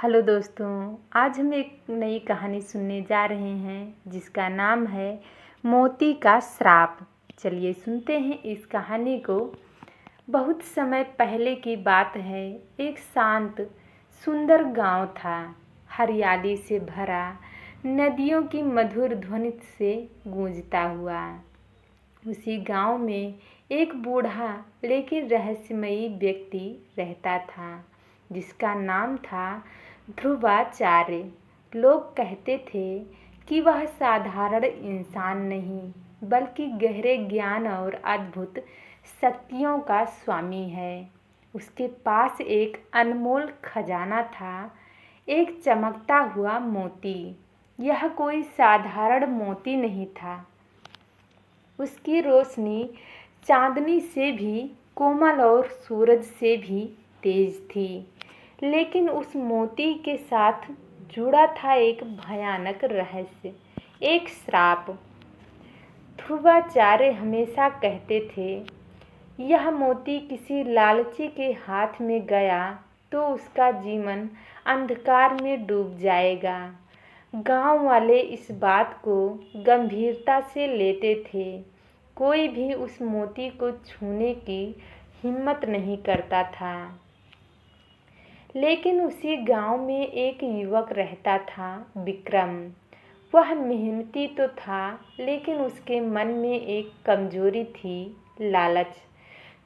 Hello दोस्तों। आज हम एक नई कहानी सुनने जा रहे हैं जिसका नाम है मोती का श्राप। चलिए सुनते हैं इस कहानी को। बहुत समय पहले की बात है। एक शांत सुंदर गांव था, हरियाली से भरा, नदियों की मधुर ध्वनि से गूंजता हुआ। उसी गांव में एक बूढ़ा लेकिन रहस्यमयी व्यक्ति रहता था जिसका नाम था ध्रुवाचार्य। लोग कहते थे कि वह साधारण इंसान नहीं बल्कि गहरे ज्ञान और अद्भुत शक्तियों का स्वामी है। उसके पास एक अनमोल खजाना था, एक चमकता हुआ मोती। यह कोई साधारण मोती नहीं था। उसकी रोशनी चांदनी से भी कोमल और सूरज से भी तेज थी। लेकिन उस मोती के साथ जुड़ा था एक भयानक रहस्य, एक श्राप। ध्रुवाचार्य हमेशा कहते थे, यह मोती किसी लालची के हाथ में गया तो उसका जीवन अंधकार में डूब जाएगा। गांव वाले इस बात को गंभीरता से लेते थे। कोई भी उस मोती को छूने की हिम्मत नहीं करता था। लेकिन उसी गांव में एक युवक रहता था, विक्रम। वह मेहनती तो था, लेकिन उसके मन में एक कमजोरी थी, लालच।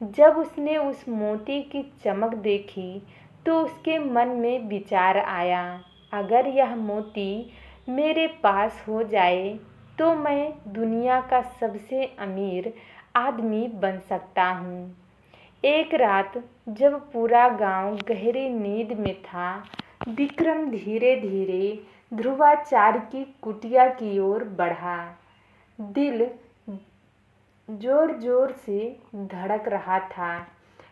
जब उसने उस मोती की चमक देखी तो उसके मन में विचार आया, अगर यह मोती मेरे पास हो जाए तो मैं दुनिया का सबसे अमीर आदमी बन सकता हूँ। एक रात जब पूरा गांव गहरी नींद में था, विक्रम धीरे धीरे ध्रुवाचार्य की कुटिया की ओर बढ़ा। दिल जोर जोर से धड़क रहा था,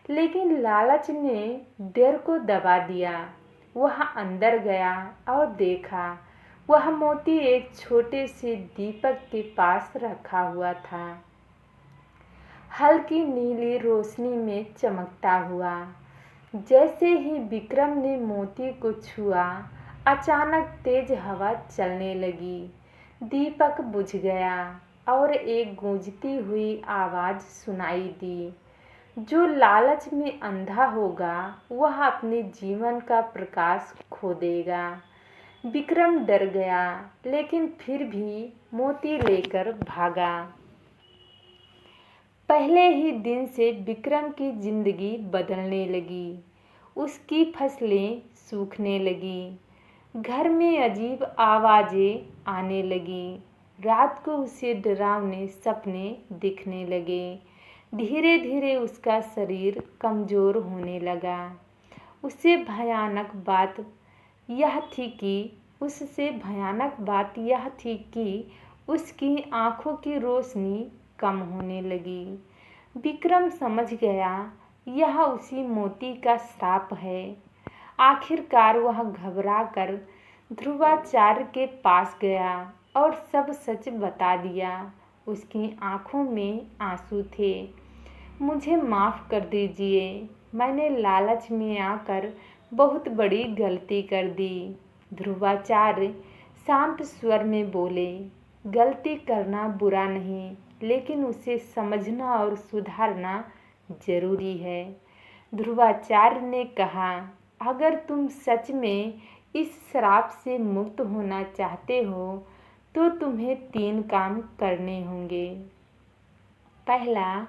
लेकिन लालच ने डर को दबा दिया। वह अंदर गया और देखा, वह मोती एक छोटे से दीपक के पास रखा हुआ था, हल्की नीली रोशनी में चमकता हुआ। जैसे ही विक्रम ने मोती को छुआ, अचानक तेज हवा चलने लगी। दीपक बुझ गया और एक गूंजती हुई आवाज सुनाई दी, जो लालच में अंधा होगा वह अपने जीवन का प्रकाश खो देगा। विक्रम डर गया, लेकिन फिर भी मोती लेकर भागा। पहले ही दिन से विक्रम की जिंदगी बदलने लगी। उसकी फसलें सूखने लगी, घर में अजीब आवाजें आने लगी, रात को उसे डरावने सपने दिखने लगे। धीरे धीरे उसका शरीर कमजोर होने लगा। उससे भयानक बात यह थी कि उसकी आंखों की रोशनी कम होने लगी। विक्रम समझ गया, यह उसी मोती का श्राप है। आखिरकार वह घबराकर ध्रुवाचार्य के पास गया और सब सच बता दिया। उसकी आंखों में आंसू थे। मुझे माफ़ कर दीजिए, मैंने लालच में आकर बहुत बड़ी गलती कर दी। ध्रुवाचार्य शांत स्वर में बोले, गलती करना बुरा नहीं, लेकिन उसे समझना और सुधारना जरूरी है। ध्रुवाचार्य ने कहा, अगर तुम सच में इस श्राप से मुक्त होना चाहते हो तो तुम्हें 3 काम करने होंगे। पहला,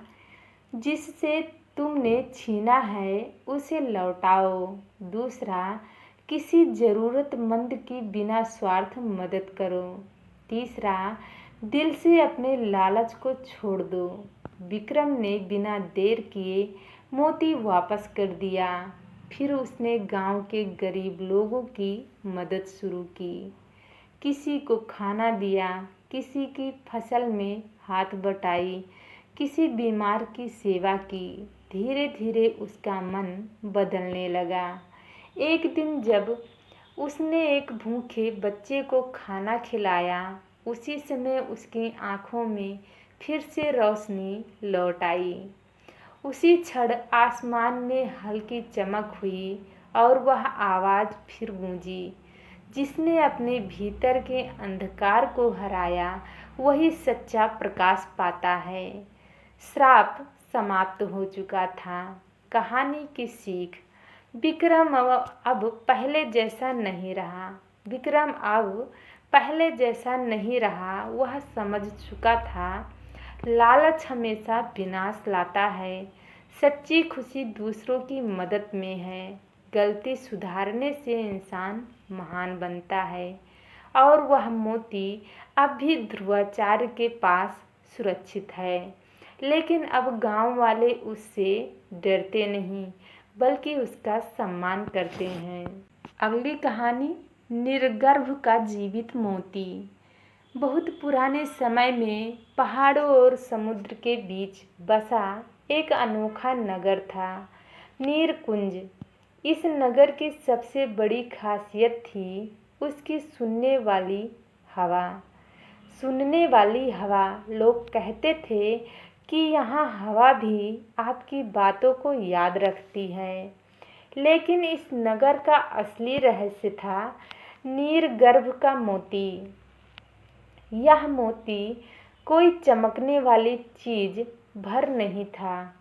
जिससे तुमने छीना है उसे लौटाओ। दूसरा, किसी ज़रूरतमंद की बिना स्वार्थ मदद करो। तीसरा, दिल से अपने लालच को छोड़ दो। विक्रम ने बिना देर किए मोती वापस कर दिया। फिर उसने गांव के गरीब लोगों की मदद शुरू की। किसी को खाना दिया, किसी की फसल में हाथ बटाई, किसी बीमार की सेवा की। धीरे धीरे उसका मन बदलने लगा। एक दिन जब उसने एक भूखे बच्चे को खाना खिलाया, उसी समय उसकी आंखों में फिर से रोशनी लौट आई। उसी क्षण आसमान में हल्की चमक हुई और वह आवाज़ फिर गूंजी। जिसने अपने भीतर के अंधकार को हराया वही सच्चा प्रकाश पाता है। श्राप समाप्त हो चुका था। कहानी की सीख। विक्रम अब पहले जैसा नहीं रहा। विक्रम अब पहले जैसा नहीं रहा। वह समझ चुका था, लालच हमेशा विनाश लाता है। सच्ची खुशी दूसरों की मदद में है। गलती सुधारने से इंसान महान बनता है। और वह मोती अब भी ध्रुवाचार्य के पास सुरक्षित है। लेकिन अब गांव वाले उससे डरते नहीं, बल्कि उसका सम्मान करते हैं। अगली कहानी, निर्गर्भ का जीवित मोती। बहुत पुराने समय में पहाड़ों और समुद्र के बीच बसा एक अनोखा नगर था, नीरकुंज। इस नगर की सबसे बड़ी खासियत थी उसकी सुनने वाली हवा। सुनने वाली हवा। लोग कहते थे कि यहाँ हवा भी आपकी बातों को याद रखती है। लेकिन इस नगर का असली रहस्य था नीरगर्भ का मोती। यह मोती कोई चमकने वाली चीज भर नहीं था,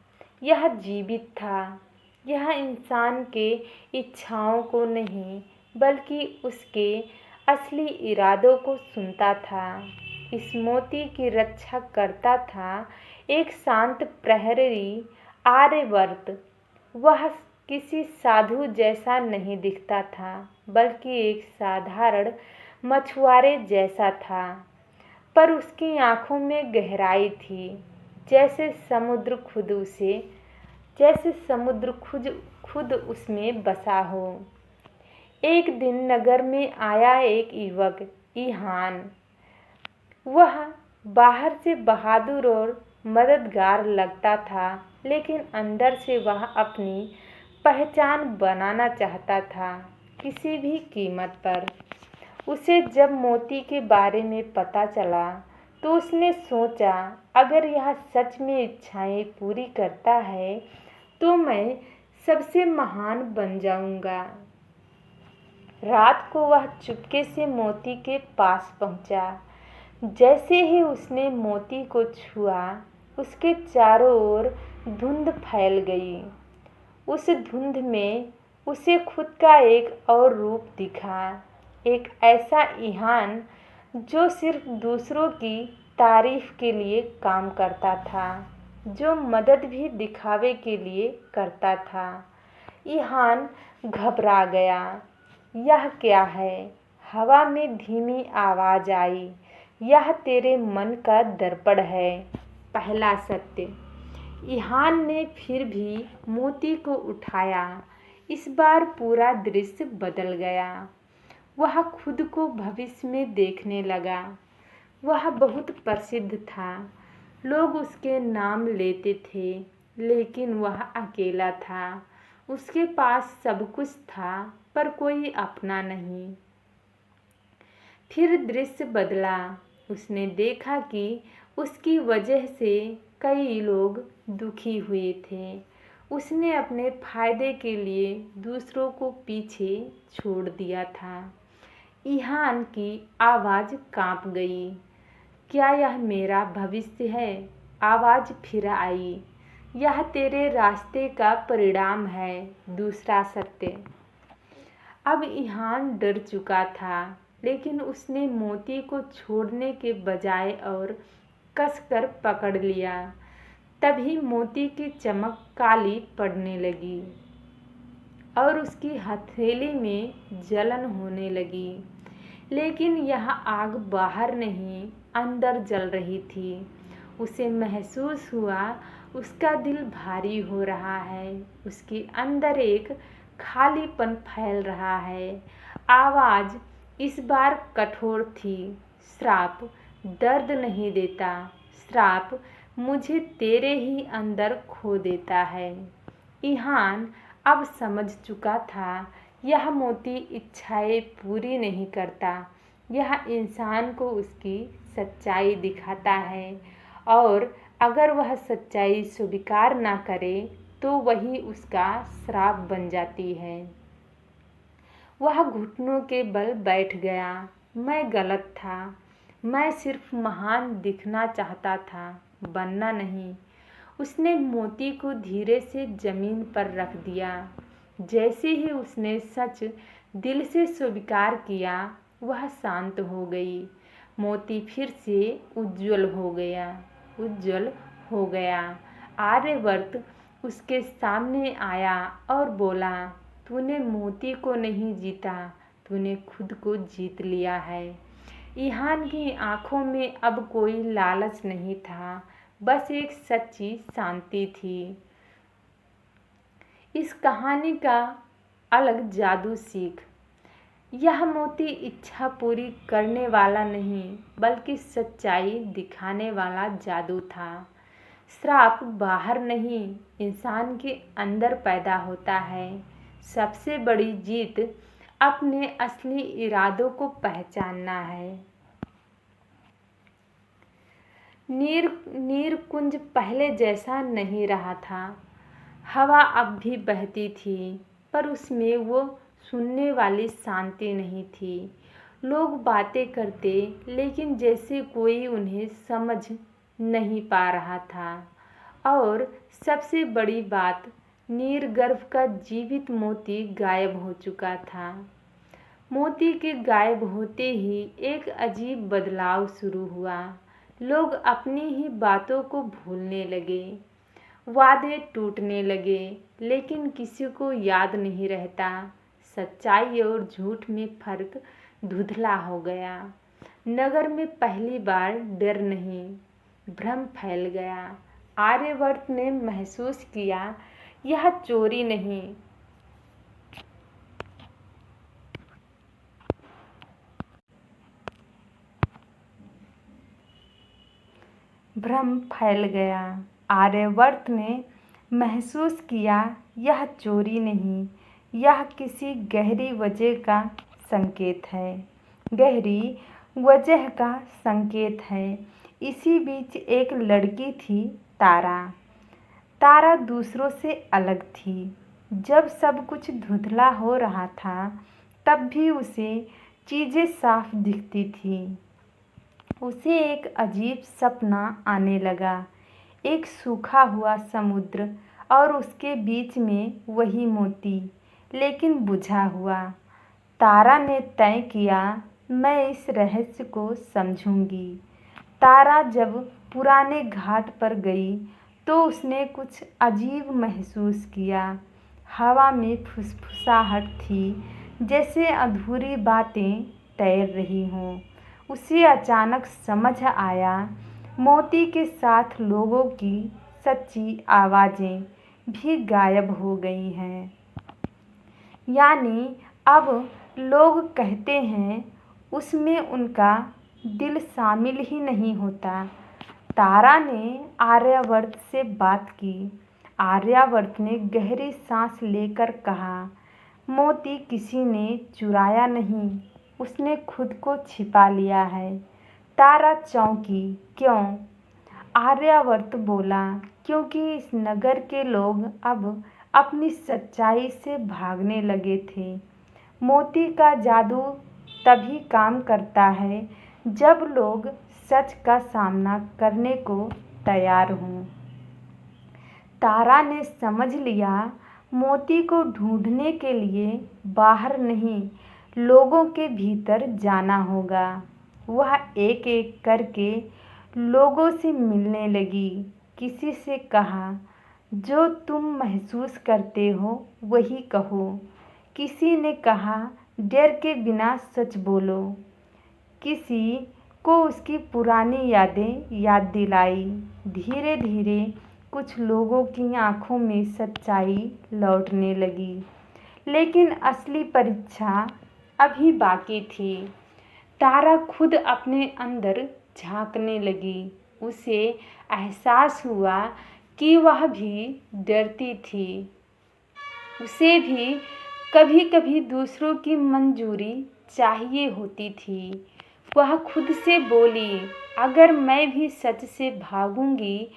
यह जीवित था। यह इंसान के इच्छाओं को नहीं, बल्कि उसके असली इरादों को सुनता था। इस मोती की रक्षा करता था एक शांत प्रहरी, आर्यवर्त। वह किसी साधु जैसा नहीं दिखता था, बल्कि एक साधारण मछुआरे जैसा था। पर उसकी आंखों में गहराई थी, जैसे समुद्र खुद उसमें बसा हो। एक दिन नगर में आया एक युवक, ईहान। वह बाहर से बहादुर और मददगार लगता था, लेकिन अंदर से वह अपनी पहचान बनाना चाहता था, किसी भी कीमत पर। उसे जब मोती के बारे में पता चला तो उसने सोचा, अगर यह सच में इच्छाएं पूरी करता है तो मैं सबसे महान बन जाऊंगा। रात को वह चुपके से मोती के पास पहुंचा। जैसे ही उसने मोती को छुआ, उसके चारों ओर धुंध फैल गई। उस धुंध में उसे खुद का एक और रूप दिखा, एक ऐसा ईहान जो सिर्फ दूसरों की तारीफ के लिए काम करता था, जो मदद भी दिखावे के लिए करता था। ईहान घबरा गया। यह क्या है? हवा में धीमी आवाज आई, यह तेरे मन का दर्पण है। पहला सत्य। ईहान ने फिर भी मोती को उठाया। इस बार पूरा दृश्य बदल गया। वह खुद को भविष्य में देखने लगा। वह बहुत प्रसिद्ध था, लोग उसके नाम लेते थे, लेकिन वह अकेला था। उसके पास सब कुछ था, पर कोई अपना नहीं। फिर दृश्य बदला। उसने देखा कि उसकी वजह से कई लोग दुखी हुए थे। उसने अपने फायदे के लिए दूसरों को पीछे छोड़ दिया था। ईहान की आवाज़ कांप गई। क्या यह मेरा भविष्य है? आवाज़ फिर आई। यह तेरे रास्ते का परिणाम है। दूसरा सत्य। अब ईहान डर चुका था, लेकिन उसने मोती को छोड़ने के बजाय और कसकर पकड़ लिया। तभी मोती की चमक काली पड़ने लगी और उसकी हथेली में जलन होने लगी। लेकिन यह आग बाहर नहीं, अंदर जल रही थी। उसे महसूस हुआ उसका दिल भारी हो रहा है, उसके अंदर एक खालीपन फैल रहा है। आवाज़ इस बार कठोर थी। श्राप दर्द नहीं देता, श्राप मुझे तेरे ही अंदर खो देता है। ईहान अब समझ चुका था, यह मोती इच्छाएं पूरी नहीं करता, यह इंसान को उसकी सच्चाई दिखाता है। और अगर वह सच्चाई स्वीकार ना करे तो वही उसका श्राप बन जाती है। वह घुटनों के बल बैठ गया। मैं गलत था। मैं सिर्फ महान दिखना चाहता था, बनना नहीं। उसने मोती को धीरे से जमीन पर रख दिया। जैसे ही उसने सच दिल से स्वीकार किया, वह शांत हो गई। मोती फिर से उज्जवल हो गया, उज्जवल हो गया। आर्यवर्त उसके सामने आया और बोला, तूने मोती को नहीं जीता, तूने खुद को जीत लिया है। ईहान की आंखों में अब कोई लालच नहीं था, बस एक सच्ची शांति थी। इस कहानी का अलग जादू सीख। यह मोती इच्छा पूरी करने वाला नहीं, बल्कि सच्चाई दिखाने वाला जादू था। श्राप बाहर नहीं, इंसान के अंदर पैदा होता है। सबसे बड़ी जीत अपने असली इरादों को पहचानना है। नीरकुंज पहले जैसा नहीं रहा था। हवा अब भी बहती थी, पर उसमें वो सुनने वाली शांति नहीं थी। लोग बातें करते, लेकिन जैसे कोई उन्हें समझ नहीं पा रहा था। और सबसे बड़ी बात, नीरगर्भ का जीवित मोती गायब हो चुका था। मोती के गायब होते ही एक अजीब बदलाव शुरू हुआ। लोग अपनी ही बातों को भूलने लगे, वादे टूटने लगे, लेकिन किसी को याद नहीं रहता। सच्चाई और झूठ में फर्क धुंधला हो गया। नगर में पहली बार डर नहीं, भ्रम फैल गया। आर्यवर्त ने महसूस किया, यह चोरी नहीं, भ्रम फैल गया। आर्यवर्त ने महसूस किया, यह चोरी नहीं, यह किसी गहरी वजह का संकेत है। गहरी वजह का संकेत है। इसी बीच एक लड़की थी, तारा। तारा दूसरों से अलग थी। जब सब कुछ धुंधला हो रहा था, तब भी उसे चीज़ें साफ दिखती थी। उसे एक अजीब सपना आने लगा, एक सूखा हुआ समुद्र और उसके बीच में वही मोती, लेकिन बुझा हुआ। तारा ने तय किया, मैं इस रहस्य को समझूंगी। तारा जब पुराने घाट पर गई, तो उसने कुछ अजीब महसूस किया। हवा में फुसफुसाहट थी, जैसे अधूरी बातें तैर रही हों। उसे अचानक समझ आया, मोती के साथ लोगों की सच्ची आवाज़ें भी गायब हो गई हैं। यानी अब लोग कहते हैं, उसमें उनका दिल शामिल ही नहीं होता। तारा ने आर्यवर्त से बात की। आर्यवर्त ने गहरी सांस लेकर कहा, मोती किसी ने चुराया नहीं, उसने खुद को छिपा लिया है। तारा चौंकी, क्यों? आर्यवर्त बोला, क्योंकि इस नगर के लोग अब अपनी सच्चाई से भागने लगे थे। मोती का जादू तभी काम करता है जब लोग सच का सामना करने को तैयार हों। तारा ने समझ लिया, मोती को ढूंढने के लिए बाहर नहीं, लोगों के भीतर जाना होगा। वह एक एक करके लोगों से मिलने लगी। किसी से कहा, जो तुम महसूस करते हो वही कहो। किसी ने कहा, डर के बिना सच बोलो। किसी को उसकी पुरानी यादें याद दिलाई। धीरे धीरे कुछ लोगों की आंखों में सच्चाई लौटने लगी, लेकिन असली परीक्षा अभी बाकी थी। तारा खुद अपने अंदर झांकने लगी। उसे एहसास हुआ कि वह भी डरती थी। उसे भी कभी कभी दूसरों की मंजूरी चाहिए होती थी। वह खुद से बोली, अगर मैं भी सच से भागूंगी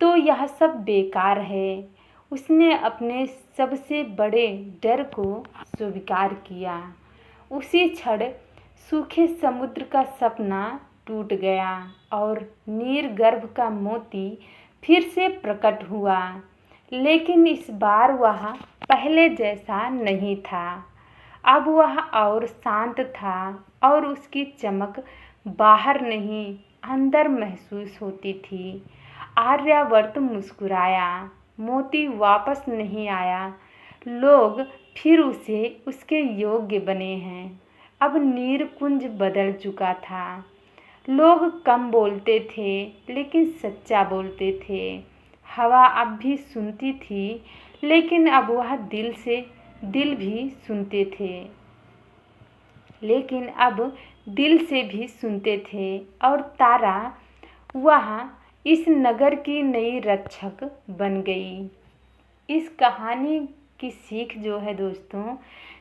तो यह सब बेकार है। उसने अपने सबसे बड़े डर को स्वीकार किया। उसी क्षण सूखे समुद्र का सपना टूट गया और नीर गर्भ का मोती फिर से प्रकट हुआ। लेकिन इस बार वह पहले जैसा नहीं था। अब वह और शांत था और उसकी चमक बाहर नहीं अंदर महसूस होती थी। आर्यवर्त मुस्कुराया। मोती वापस नहीं आया। लोग फिर उसे उसके योग्य बने हैं। अब नीरकुंज बदल चुका था। लोग कम बोलते थे लेकिन सच्चा बोलते थे। हवा अब भी सुनती थी लेकिन अब वह दिल भी सुनते थे। लेकिन अब दिल से भी सुनते थे और तारा वह इस नगर की नई रक्षक बन गई। इस कहानी की सीख जो है दोस्तों,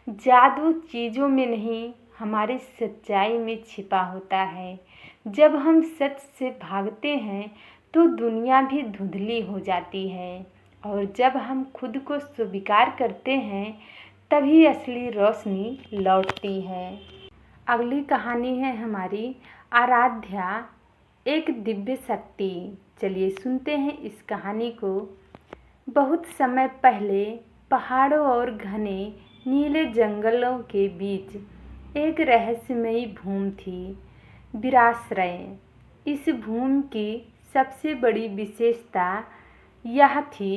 जादू चीज़ों में नहीं हमारी सच्चाई में छिपा होता है। जब हम सच से भागते हैं तो दुनिया भी धुंधली हो जाती है और जब हम खुद को स्वीकार करते हैं तभी असली रोशनी लौटती है। अगली कहानी है हमारी आराध्या, एक दिव्य शक्ति। चलिए सुनते हैं इस कहानी को। बहुत समय पहले पहाड़ों और घने नीले जंगलों के बीच एक रहस्यमयी भूमि थी, विराश्रय। इस भूमि की सबसे बड़ी विशेषता यह थी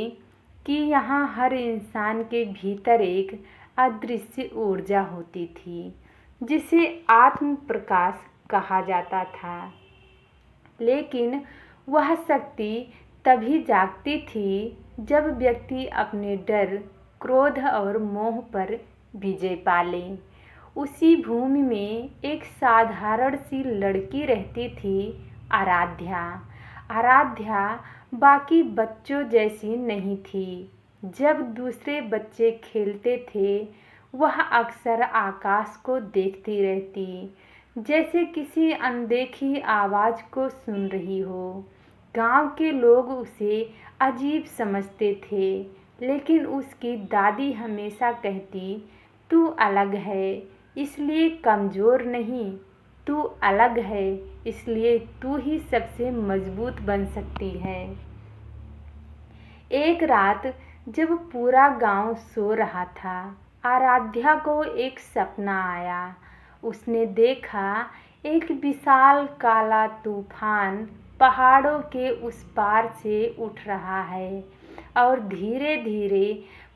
कि यहाँ हर इंसान के भीतर एक अदृश्य ऊर्जा होती थी जिसे आत्म प्रकाश कहा जाता था। लेकिन वह शक्ति तभी जागती थी जब व्यक्ति अपने डर, क्रोध और मोह पर विजय पा ले। उसी भूमि में एक साधारण सी लड़की रहती थी, आराध्या। आराध्या बाकी बच्चों जैसी नहीं थी। जब दूसरे बच्चे खेलते थे वह अक्सर आकाश को देखती रहती, जैसे किसी अनदेखी आवाज़ को सुन रही हो। गांव के लोग उसे अजीब समझते थे, लेकिन उसकी दादी हमेशा कहती, तू अलग है इसलिए कमज़ोर नहीं, तू अलग है इसलिए तू ही सबसे मजबूत बन सकती है। एक रात जब पूरा गांव सो रहा था, आराध्या को एक सपना आया। उसने देखा एक विशाल काला तूफान पहाड़ों के उस पार से उठ रहा है और धीरे धीरे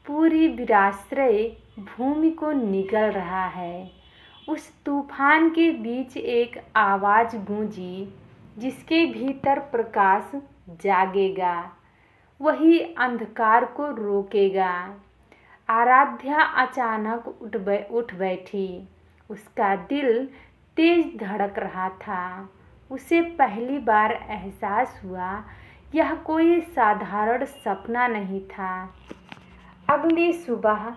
पूरी विराश्रय भूमि को निगल रहा है। उस तूफान के बीच एक आवाज़ गूंजी, जिसके भीतर प्रकाश जागेगा वही अंधकार को रोकेगा। आराध्या अचानक उठ बैठी। उसका दिल तेज धड़क रहा था। उसे पहली बार एहसास हुआ यह कोई साधारण सपना नहीं था। अगली सुबह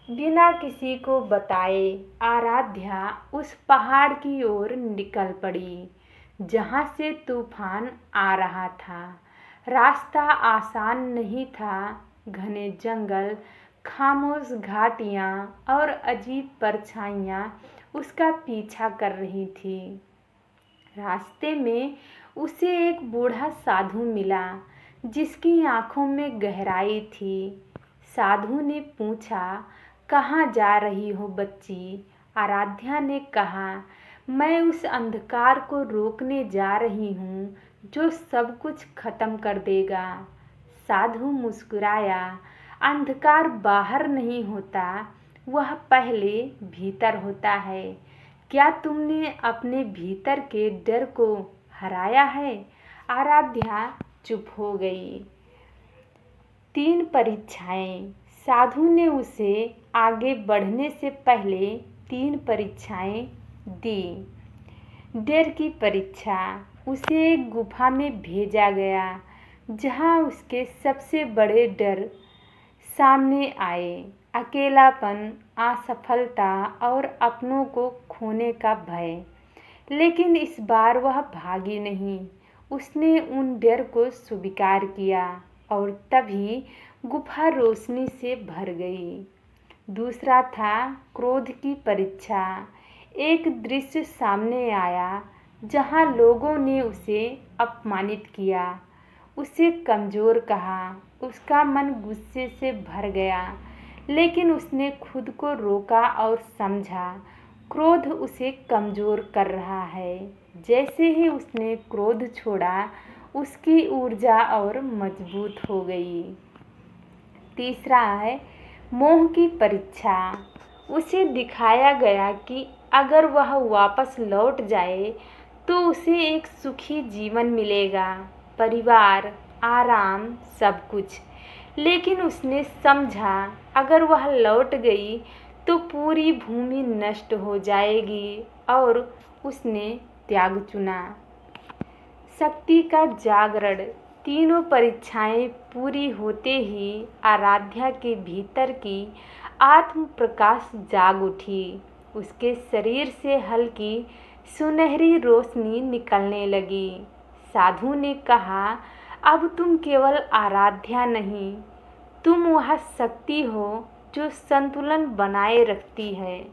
बिना किसी को बताए आराध्या उस पहाड़ की ओर निकल पड़ी जहाँ से तूफान आ रहा था। रास्ता आसान नहीं था। घने जंगल, खामोश घाटियाँ और अजीब परछाइयाँ उसका पीछा कर रही थी। रास्ते में उसे एक बूढ़ा साधु मिला जिसकी आंखों में गहराई थी। साधु ने पूछा, कहाँ जा रही हो बच्ची? आराध्या ने कहा, मैं उस अंधकार को रोकने जा रही हूँ जो सब कुछ खत्म कर देगा। साधु मुस्कुराया, अंधकार बाहर नहीं होता, वह पहले भीतर होता है। क्या तुमने अपने भीतर के डर को हराया है? आराध्या चुप हो गई। 3 परीक्षाएं। साधु ने उसे आगे बढ़ने से पहले 3 परीक्षाएं दी। डर की परीक्षा। उसे एक गुफा में भेजा गया जहां उसके सबसे बड़े डर सामने आए, अकेलापन, असफलता और अपनों को खोने का भय। लेकिन इस बार वह भागी नहीं। उसने उन डर को स्वीकार किया और तभी गुफा रोशनी से भर गई। दूसरा था क्रोध की परीक्षा। एक दृश्य सामने आया जहां लोगों ने उसे अपमानित किया, उसे कमज़ोर कहा। उसका मन गुस्से से भर गया, लेकिन उसने खुद को रोका और समझा, क्रोध उसे कमज़ोर कर रहा है। जैसे ही उसने क्रोध छोड़ा, उसकी ऊर्जा और मजबूत हो गई। तीसरा है मोह की परीक्षा। उसे दिखाया गया कि अगर वह वापस लौट जाए तो उसे एक सुखी जीवन मिलेगा, परिवार, आराम, सब कुछ। लेकिन उसने समझा अगर वह लौट गई तो पूरी भूमि नष्ट हो जाएगी और उसने त्याग चुना। शक्ति का जागरण। तीनों परीक्षाएं पूरी होते ही आराध्या के भीतर की आत्म प्रकाश जाग उठी। उसके शरीर से हल्की सुनहरी रोशनी निकलने लगी। साधु ने कहा, अब तुम केवल आराध्या नहीं, तुम वह शक्ति हो जो संतुलन बनाए रखती है।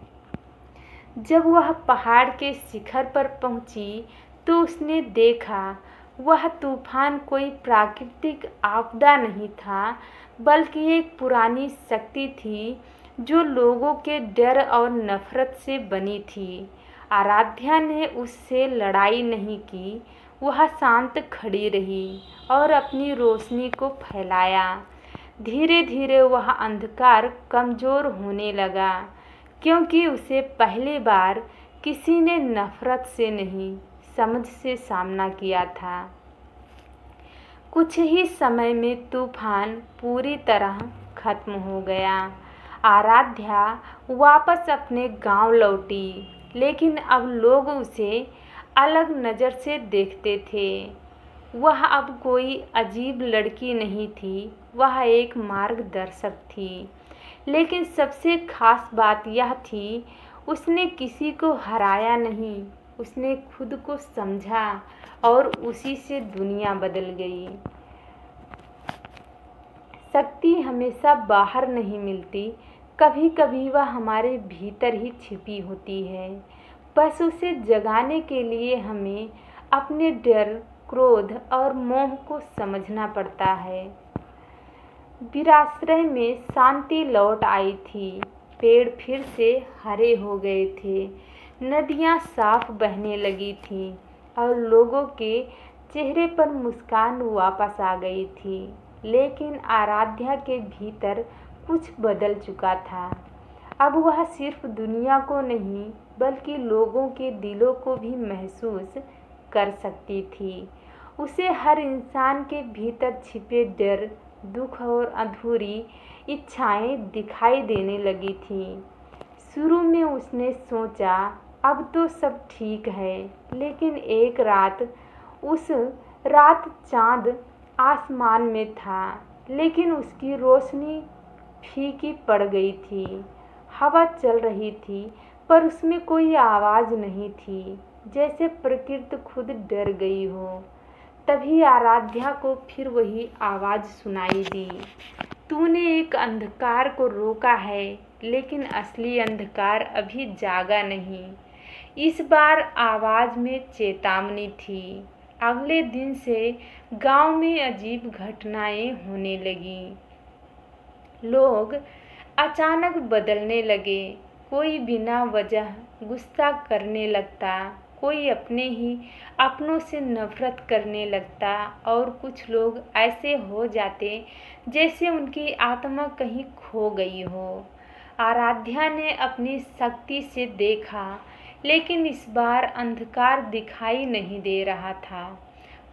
जब वह पहाड़ के शिखर पर पहुंची तो उसने देखा वह तूफान कोई प्राकृतिक आपदा नहीं था, बल्कि एक पुरानी शक्ति थी जो लोगों के डर और नफरत से बनी थी। आराध्या ने उससे लड़ाई नहीं की, वह शांत खड़ी रही और अपनी रोशनी को फैलाया। धीरे धीरे वह अंधकार कमज़ोर होने लगा, क्योंकि उसे पहली बार किसी ने नफरत से नहीं, समझ से सामना किया था। कुछ ही समय में तूफान पूरी तरह खत्म हो गया। आराध्या वापस अपने गांव लौटी, लेकिन अब लोग उसे अलग नज़र से देखते थे। वह अब कोई अजीब लड़की नहीं थी, वह एक मार्गदर्शक थी। लेकिन सबसे खास बात यह थी, उसने किसी को हराया नहीं, उसने खुद को समझा और उसी से दुनिया बदल गई। शक्ति हमेशा बाहर नहीं मिलती, कभी कभी वह हमारे भीतर ही छिपी होती है। बस उसे जगाने के लिए हमें अपने डर, क्रोध और मोह को समझना पड़ता है। वीराश्रय में शांति लौट आई थी। पेड़ फिर से हरे हो गए थे, नदियाँ साफ बहने लगी थीं और लोगों के चेहरे पर मुस्कान वापस आ गई थी। लेकिन आराध्या के भीतर कुछ बदल चुका था। अब वह सिर्फ दुनिया को नहीं, बल्कि लोगों के दिलों को भी महसूस कर सकती थी। उसे हर इंसान के भीतर छिपे डर, दुख और अधूरी इच्छाएं दिखाई देने लगी थीं। शुरू में उसने सोचा अब तो सब ठीक है, लेकिन एक रात, उस रात चाँद आसमान में था, लेकिन उसकी रोशनी फीकी पड़ गई थी। हवा चल रही थी, पर उसमें कोई आवाज़ नहीं थी, जैसे प्रकृति खुद डर गई हो। तभी आराध्या को फिर वही आवाज़ सुनाई दी, तूने एक अंधकार को रोका है, लेकिन असली अंधकार अभी जागा नहीं। इस बार आवाज़ में चेतावनी थी। अगले दिन से गांव में अजीब घटनाएं होने लगीं। लोग अचानक बदलने लगे, कोई बिना वजह गुस्सा करने लगता, कोई अपने ही अपनों से नफरत करने लगता और कुछ लोग ऐसे हो जाते जैसे उनकी आत्मा कहीं खो गई हो। आराध्या ने अपनी शक्ति से देखा, लेकिन इस बार अंधकार दिखाई नहीं दे रहा था।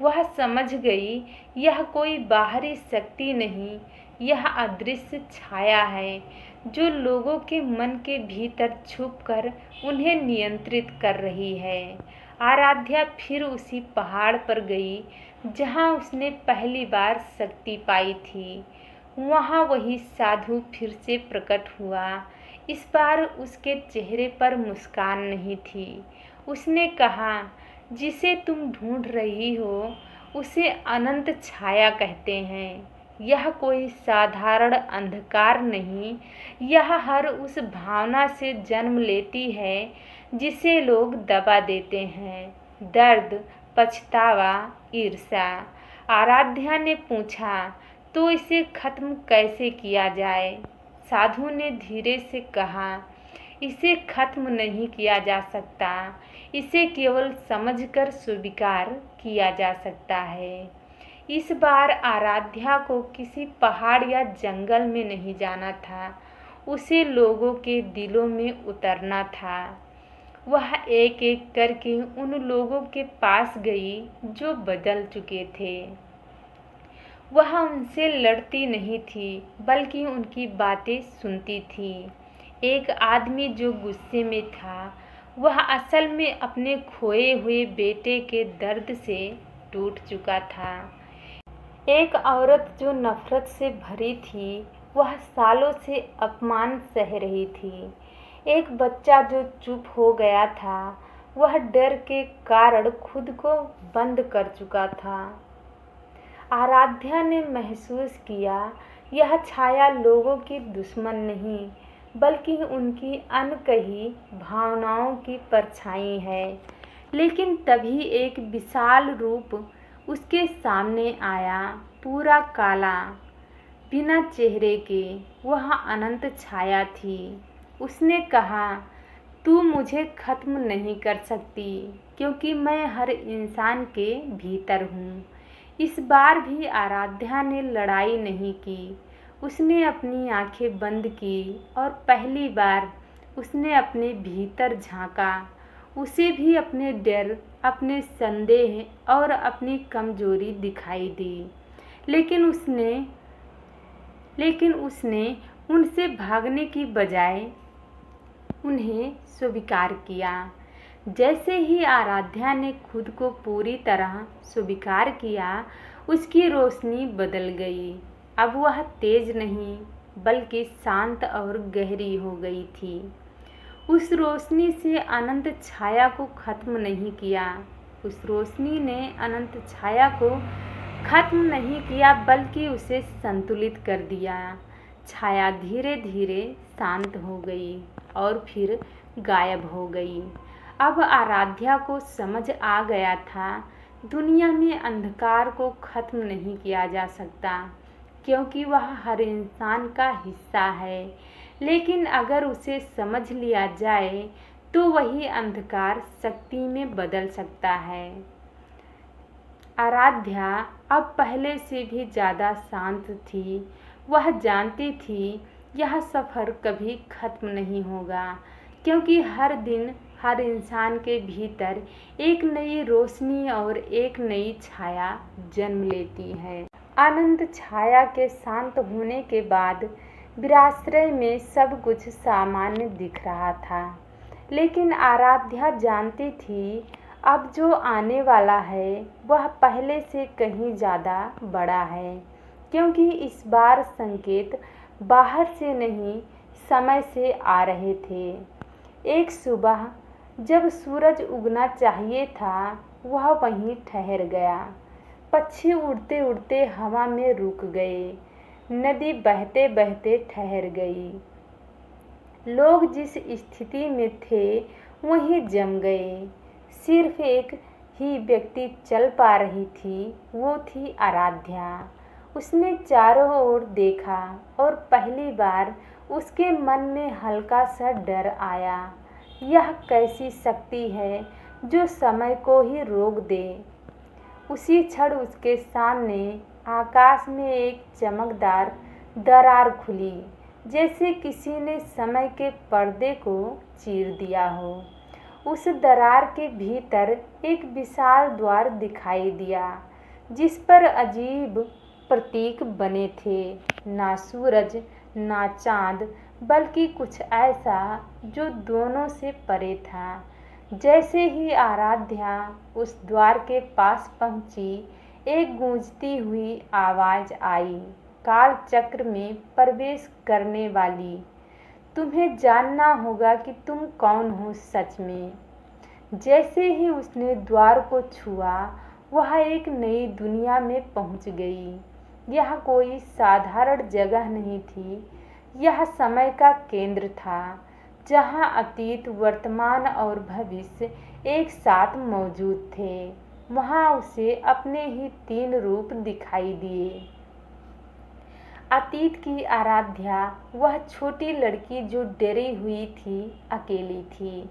वह समझ गई यह कोई बाहरी शक्ति नहीं, यह अदृश्य छाया है जो लोगों के मन के भीतर छुपकर उन्हें नियंत्रित कर रही है। आराध्या फिर उसी पहाड़ पर गई जहां उसने पहली बार शक्ति पाई थी। वहां वही साधु फिर से प्रकट हुआ। इस बार उसके चेहरे पर मुस्कान नहीं थी। उसने कहा, जिसे तुम ढूंढ रही हो उसे अनंत छाया कहते हैं। यह कोई साधारण अंधकार नहीं, यह हर उस भावना से जन्म लेती है जिसे लोग दबा देते हैं, दर्द, पछतावा, ईर्ष्या। आराध्या ने पूछा, तो इसे खत्म कैसे किया जाए? साधु ने धीरे से कहा, इसे खत्म नहीं किया जा सकता, इसे केवल समझकर स्वीकार किया जा सकता है। इस बार आराध्या को किसी पहाड़ या जंगल में नहीं जाना था, उसे लोगों के दिलों में उतरना था। वह एक एक करके उन लोगों के पास गई जो बदल चुके थे। वह उनसे लड़ती नहीं थी, बल्कि उनकी बातें सुनती थी। एक आदमी जो गुस्से में था, वह असल में अपने खोए हुए बेटे के दर्द से टूट चुका था। एक औरत जो नफरत से भरी थी, वह सालों से अपमान सह रही थी। एक बच्चा जो चुप हो गया था, वह डर के कारण खुद को बंद कर चुका था। आराध्या ने महसूस किया, यह छाया लोगों की दुश्मन नहीं, बल्कि उनकी अनकही भावनाओं की परछाई है। लेकिन तभी एक विशाल रूप उसके सामने आया, पूरा काला, बिना चेहरे के। वह अनंत छाया थी। उसने कहा, तू मुझे खत्म नहीं कर सकती, क्योंकि मैं हर इंसान के भीतर हूँ। इस बार भी आराध्या ने लड़ाई नहीं की। उसने अपनी आंखें बंद की और पहली बार उसने अपने भीतर झांका। उसे भी अपने डर, अपने संदेह और अपनी कमजोरी दिखाई दी। लेकिन उसने उनसे भागने की बजाय उन्हें स्वीकार किया। जैसे ही आराध्या ने खुद को पूरी तरह स्वीकार किया, उसकी रोशनी बदल गई। अब वह तेज नहीं, बल्कि शांत और गहरी हो गई थी। उस रोशनी से अनंत छाया को खत्म नहीं किया। उस रोशनी ने अनंत छाया को खत्म नहीं किया, बल्कि उसे संतुलित कर दिया। छाया धीरे धीरे शांत हो गई और फिर गायब हो गई। अब आराध्या को समझ आ गया था, दुनिया में अंधकार को खत्म नहीं किया जा सकता, क्योंकि वह हर इंसान का हिस्सा है। लेकिन अगर उसे समझ लिया जाए, तो वही अंधकार शक्ति में बदल सकता है। आराध्या अब पहले से भी ज़्यादा शांत थी। वह जानती थी, यह सफ़र कभी खत्म नहीं होगा, क्योंकि हर दिन हर इंसान के भीतर एक नई रोशनी और एक नई छाया जन्म लेती है। अनंत छाया के शांत होने के बाद विराश्रय में सब कुछ सामान्य दिख रहा था। लेकिन आराध्या जानती थी, अब जो आने वाला है वह पहले से कहीं ज़्यादा बड़ा है, क्योंकि इस बार संकेत बाहर से नहीं, समय से आ रहे थे। एक सुबह जब सूरज उगना चाहिए था, वह वहीं ठहर गया। पक्षी उड़ते उड़ते हवा में रुक गए, नदी बहते बहते ठहर गई। लोग जिस स्थिति में थे वहीं जम गए। सिर्फ एक ही व्यक्ति चल पा रही थी, वो थी आराध्या। उसने चारों ओर देखा और पहली बार उसके मन में हल्का सा डर आया। यह कैसी शक्ति है जो समय को ही रोक दे? उसी क्षण उसके सामने आकाश में एक चमकदार दरार खुली, जैसे किसी ने समय के पर्दे को चीर दिया हो। उस दरार के भीतर एक विशाल द्वार दिखाई दिया, जिस पर अजीब प्रतीक बने थे। ना सूरज, ना चाँद, बल्कि कुछ ऐसा जो दोनों से परे था। जैसे ही आराध्या उस द्वार के पास पहुंची, एक गूंजती हुई आवाज़ आई, काल चक्र में प्रवेश करने वाली, तुम्हें जानना होगा कि तुम कौन हो सच में। जैसे ही उसने द्वार को छुआ, वह एक नई दुनिया में पहुंच गई। यह कोई साधारण जगह नहीं थी, यह समय का केंद्र था, जहाँ अतीत, वर्तमान और भविष्य एक साथ मौजूद थे। वहाँ उसे अपने ही 3 रूप दिखाई दिए। अतीत की आराध्या वह छोटी लड़की जो डरी हुई थी, अकेली थी।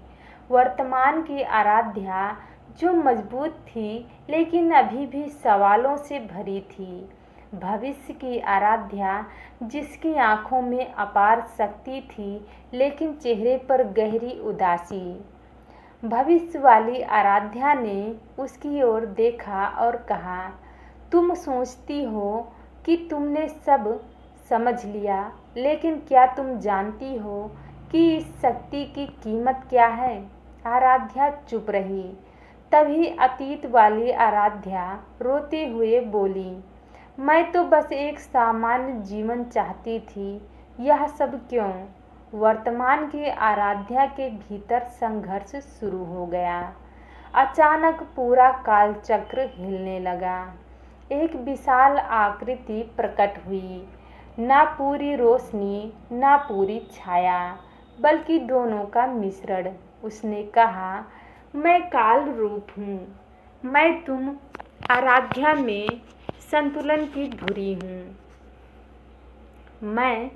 वर्तमान की आराध्या जो मजबूत थी लेकिन अभी भी सवालों से भरी थी। भविष्य की आराध्या जिसकी आंखों में अपार शक्ति थी लेकिन चेहरे पर गहरी उदासी। भविष्य वाली आराध्या ने उसकी ओर देखा और कहा, तुम सोचती हो कि तुमने सब समझ लिया, लेकिन क्या तुम जानती हो कि इस शक्ति की कीमत क्या है? आराध्या चुप रही। तभी अतीत वाली आराध्या रोते हुए बोली, मैं तो बस एक सामान्य जीवन चाहती थी, यह सब क्यों? वर्तमान की आराध्या के भीतर संघर्ष शुरू हो गया। अचानक पूरा कालचक्र हिलने लगा। एक विशाल आकृति प्रकट हुई, ना पूरी रोशनी ना पूरी छाया, बल्कि दोनों का मिश्रण। उसने कहा, मैं काल रूप हूँ, मैं तुम आराध्या में संतुलन की धुरी हूँ। मैं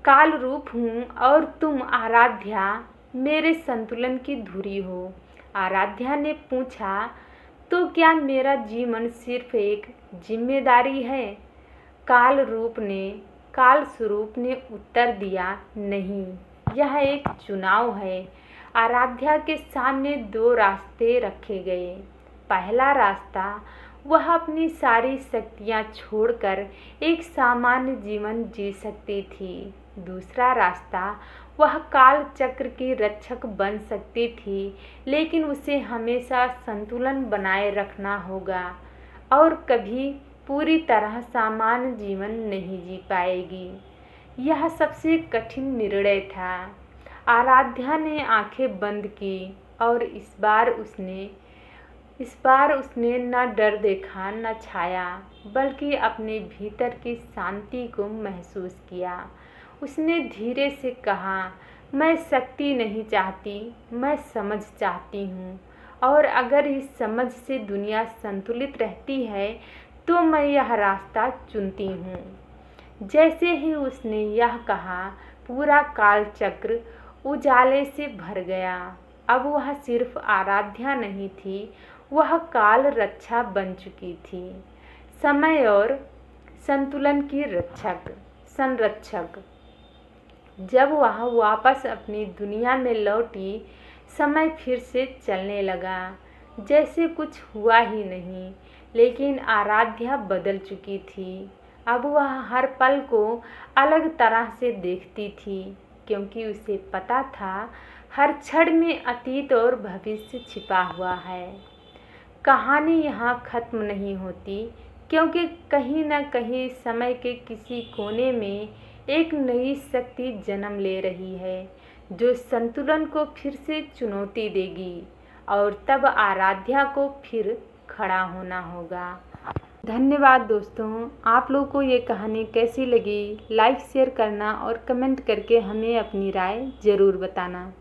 काल रूप हूँ और तुम आराध्या मेरे संतुलन की धुरी हो। आराध्या ने पूछा, तो क्या मेरा जीवन सिर्फ एक जिम्मेदारी है? काल स्वरूप ने उत्तर दिया, नहीं, यह एक चुनाव है। आराध्या के सामने 2 रास्ते रखे गए। पहला रास्ता, वह अपनी सारी शक्तियाँ छोड़कर एक सामान्य जीवन जी सकती थी। दूसरा रास्ता, वह काल चक्र की रक्षक बन सकती थी, लेकिन उसे हमेशा संतुलन बनाए रखना होगा और कभी पूरी तरह सामान्य जीवन नहीं जी पाएगी। यह सबसे कठिन निर्णय था। आराध्या ने आंखें बंद की और इस बार उसने न डर देखा न छाया, बल्कि अपने भीतर की शांति को महसूस किया। उसने धीरे से कहा, मैं शक्ति नहीं चाहती, मैं समझ चाहती हूँ, और अगर इस समझ से दुनिया संतुलित रहती है तो मैं यह रास्ता चुनती हूँ। जैसे ही उसने यह कहा, पूरा कालचक्र उजाले से भर गया। अब वह सिर्फ आराध्या नहीं थी, वह काल रक्षा बन चुकी थी, समय और संतुलन की संरक्षक। जब वह वापस अपनी दुनिया में लौटी, समय फिर से चलने लगा, जैसे कुछ हुआ ही नहीं। लेकिन आराध्या बदल चुकी थी। अब वह हर पल को अलग तरह से देखती थी, क्योंकि उसे पता था हर क्षण में अतीत और भविष्य छिपा हुआ है। कहानी यहाँ खत्म नहीं होती, क्योंकि कहीं न कहीं समय के किसी कोने में एक नई शक्ति जन्म ले रही है, जो संतुलन को फिर से चुनौती देगी, और तब आराध्या को फिर खड़ा होना होगा। धन्यवाद दोस्तों। आप लोगों को ये कहानी कैसी लगी? लाइक शेयर करना और कमेंट करके हमें अपनी राय ज़रूर बताना।